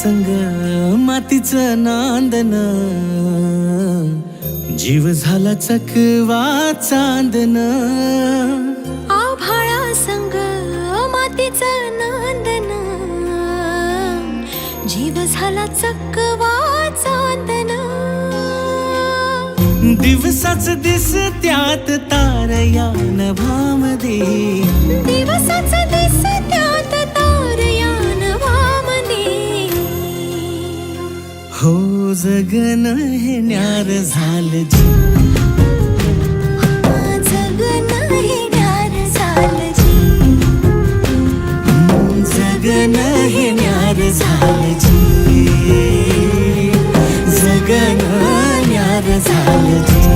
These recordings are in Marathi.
संग मातीचं नांदन, जीव झाला चकवा चांदन. आभाळा संग मातीचं नांदन, जीव झाला चकवा चांदन. दिवसाच दिसत्यात तार या नभामध्ये, दिवसाच दिसत्यात तार या नभामध्ये. हो जगन हे न्यार झालं जी, जगन हे न्यार झालं जी. जगन हे न्यार झालं जी, जगन न्यार झालं जी.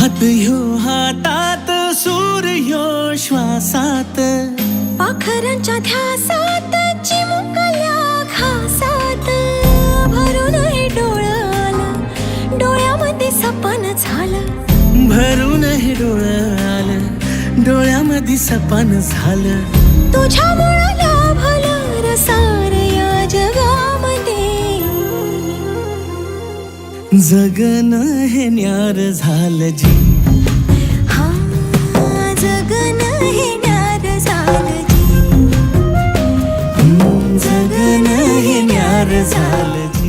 हात ह्यो हातात, सूर ह्यो श्वासात, पाखरांच्या ध्यासात, चिमुकल्या घासात. भरून हे डोळं आलं, डोळ्यामध्ये सपन झालं. भरून हे डोळं आलं, डोळ्यामध्ये सपन झालं. तुझ्यामुळं लाभलं रसार या जगामध्ये. जगन हे न्यार झालं जी, हा जगन हे न्यार झालं जी. जगन हे न्यार झालं जी.